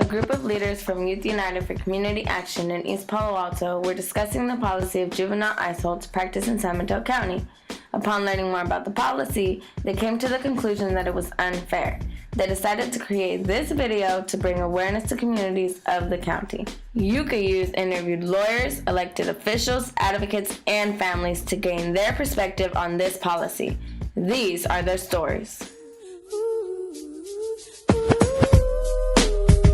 group of leaders from Youth United for Community Action in East Palo Alto were discussing the policy of juvenile ICE holds practiced in San Mateo County. Upon learning more about the policy, they came to the conclusion that it was unfair. They decided to create this video to bring awareness to communities of the county. Yuka Youth interviewed lawyers, elected officials, advocates, and families to gain their perspective on this policy. These are their stories.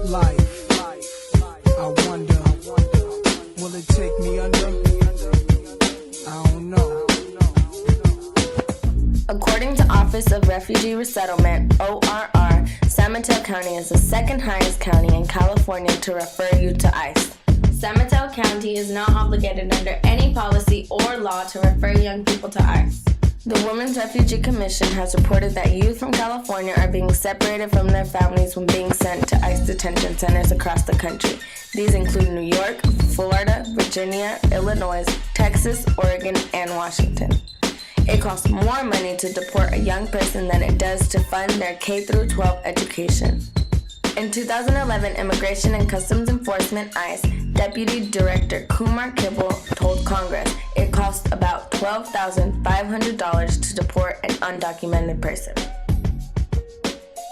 Life, I wonder, will it take me under? I don't know. According to Office of Refugee Resettlement, ORR, San Mateo County is the second highest county in California to refer youth to ICE. San Mateo County is not obligated under any policy or law to refer young people to ICE. The Women's Refugee Commission has reported that youth from California are being separated from their families when being sent to ICE detention centers across the country. These include New York, Florida, Virginia, Illinois, Texas, Oregon, and Washington. It costs more money to deport a young person than it does to fund their K-12 education. In 2011, Immigration and Customs Enforcement ICE Deputy Director Kumar Kibble told Congress it costs about $12,500 to deport an undocumented person.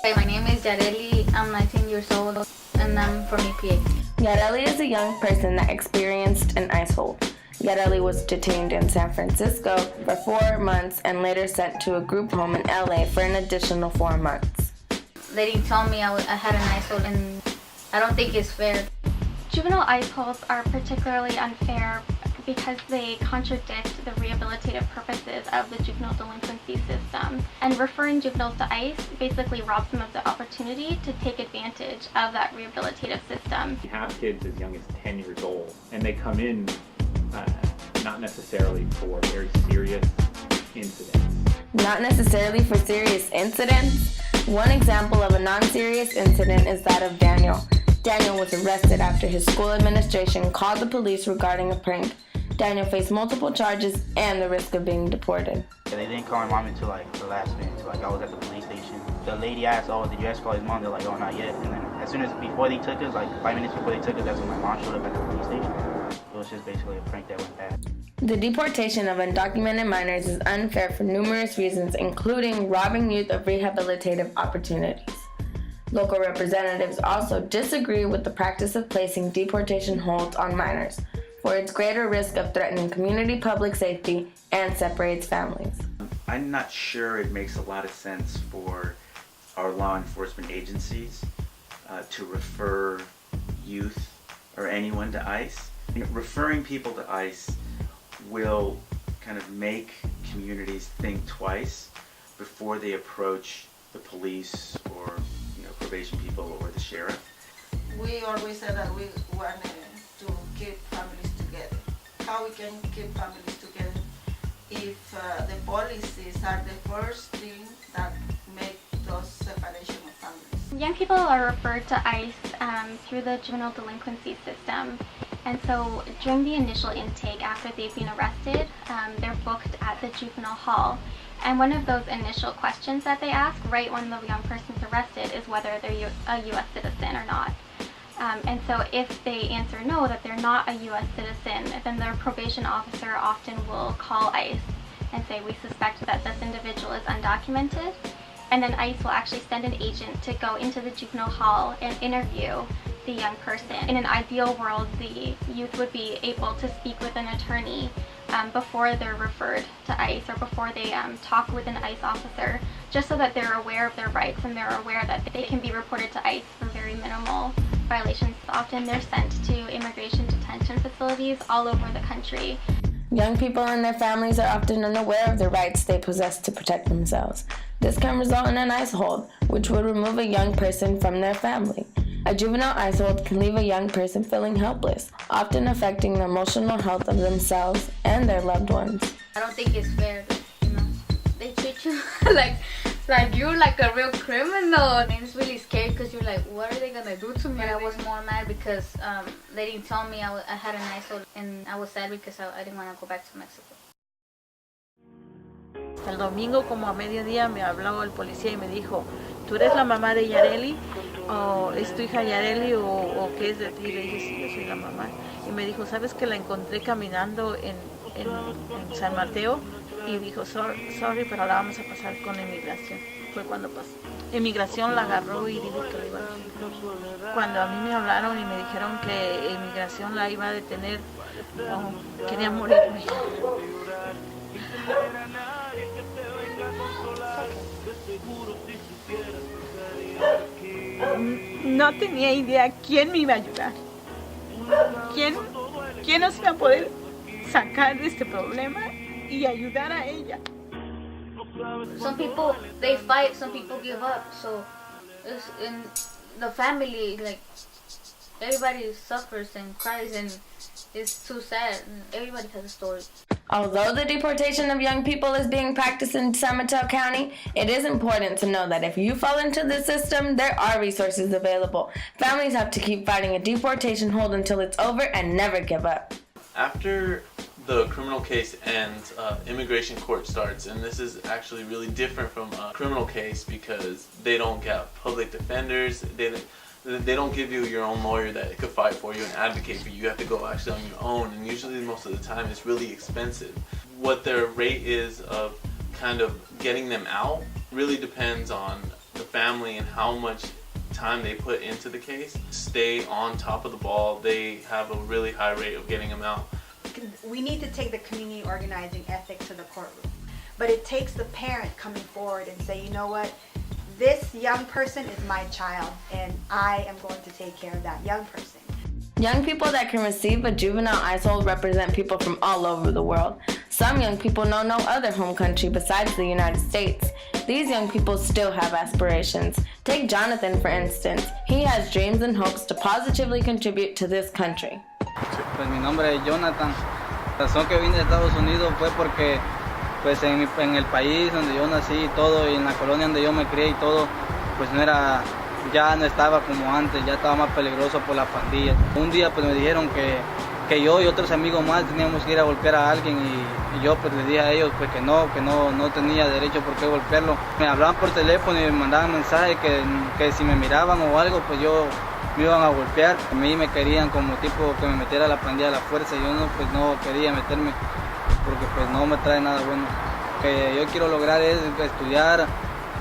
Hey, my name is Yareli. I'm 19 years old and I'm from EPA. Yareli is a young person that experienced an ICE hold. Yareli was detained in San Francisco for 4 months and later sent to a group home in LA for an additional 4 months. They didn't tell me I had an ICE hold, and I don't think it's fair. Juvenile ICE holds are particularly unfair because they contradict the rehabilitative purposes of the juvenile delinquency system. And referring juveniles to ICE basically robs them of the opportunity to take advantage of that rehabilitative system. We have kids as young as 10 years old, and they come in not necessarily for very serious incidents. Not necessarily for serious incidents? One example of a non-serious incident is that of Daniel. Daniel was arrested after his school administration called the police regarding a prank. Daniel faced multiple charges and the risk of being deported. They didn't call my mom until the last minute, until I was at the police station. The lady asked, "Oh, did you ask call his mom?" They're like, "Oh, not yet." And then as soon as before they took us, 5 minutes before they took us, that's when my mom showed up at the police station. It was just basically a prank that went bad. The deportation of undocumented minors is unfair for numerous reasons, including robbing youth of rehabilitative opportunities. Local representatives also disagree with the practice of placing deportation holds on minors for its greater risk of threatening community public safety and separates families. I'm not sure it makes a lot of sense for our law enforcement agencies to refer youth or anyone to ICE. Referring people to ICE will kind of make communities think twice before they approach the police or probation people or the sheriff. We always say that we want to keep families together. How we can keep families together if the policies are the first thing that make those separation of families. Young people are referred to ICE through the juvenile delinquency system. And so during the initial intake after they've been arrested, they're booked at the juvenile hall. And one of those initial questions that they ask right when the young person's arrested is whether they're a U.S. citizen or not. And so if they answer no, that they're not a U.S. citizen, then their probation officer often will call ICE and say, "We suspect that this individual is undocumented." And then ICE will actually send an agent to go into the juvenile hall and interview the young person. In an ideal world, the youth would be able to speak with an attorney before they're referred to ICE or before they talk with an ICE officer, just so that they're aware of their rights and they're aware that they can be reported to ICE for very minimal violations. Often they're sent to immigration detention facilities all over the country. Young people and their families are often unaware of the rights they possess to protect themselves. This can result in an ICE hold, which would remove a young person from their family. A juvenile ICE hold can leave a young person feeling helpless, often affecting the emotional health of themselves and their loved ones. I don't think it's fair. They treat you like you're like a real criminal. And it's really scary because you're like, what are they gonna do to me? But I was more mad because they didn't tell me I had an ICE hold, and I was sad because I didn't want to go back to Mexico. El domingo como a mediodía me habló el policía y me dijo ¿tú eres la mamá de Yareli? ¿O es tu hija Yareli o qué es de ti? Le dije, sí, yo soy la mamá. Y me dijo, ¿sabes que la encontré caminando en San Mateo? Y dijo, sorry, pero la vamos a pasar con inmigración. Fue cuando pasó. Inmigración la agarró y dijo que la iba a detener. Cuando a mí me hablaron y me dijeron que inmigración la iba a detener, quería morirme. No tenía idea quién me iba a ayudar. ¿Quién nos iba a poder sacar de este problema y ayudar a ella? Some people they fight, some people give up. So it's in the family, like everybody suffers and cries, and it's too sad. And everybody has a story. Although the deportation of young people is being practiced in San Mateo County, it is important to know that if you fall into the system, there are resources available. Families have to keep fighting a deportation hold until it's over and never give up. After the criminal case ends, immigration court starts, and this is actually really different from a criminal case because they don't get public defenders. They don't give you your own lawyer that could fight for you and advocate for you. You have to go actually on your own, and usually most of the time it's really expensive. What their rate is of kind of getting them out really depends on the family and how much time they put into the case. Stay on top of the ball. They have a really high rate of getting them out. We need to take the community organizing ethic to the courtroom. But it takes the parent coming forward and say, you know what? This young person is my child, and I am going to take care of that young person. Young people that can receive a juvenile ICE hold represent people from all over the world. Some young people know no other home country besides the United States. These young people still have aspirations. Take Jonathan, for instance. He has dreams and hopes to positively contribute to this country. Pues mi nombre es Jonathan. La razón que vine a Estados Unidos fue porque pues en el país donde yo nací y todo, y en la colonia donde yo me crié y todo, pues ya no estaba como antes, ya estaba más peligroso por la pandilla. Un día pues me dijeron que yo y otros amigos más teníamos que ir a golpear a alguien, y yo pues les dije a ellos pues que no tenía derecho por qué golpearlo. Me hablaban por teléfono y me mandaban mensajes que si me miraban o algo pues me iban a golpear. A mí me querían como tipo que me metiera a la pandilla a la fuerza. Yo no quería meterme porque pues no me trae nada bueno. Lo que yo quiero lograr es estudiar,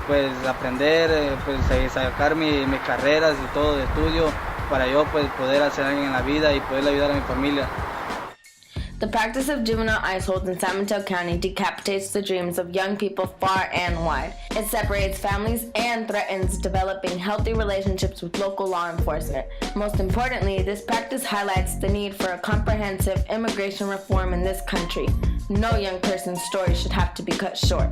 pues aprender, pues sacar mis carreras y todo de estudio para yo pues poder hacer algo en la vida y poder ayudar a mi familia. The practice of juvenile ICE holds in San Mateo County decapitates the dreams of young people far and wide. It separates families and threatens developing healthy relationships with local law enforcement. Most importantly, this practice highlights the need for a comprehensive immigration reform in this country. No young person's story should have to be cut short.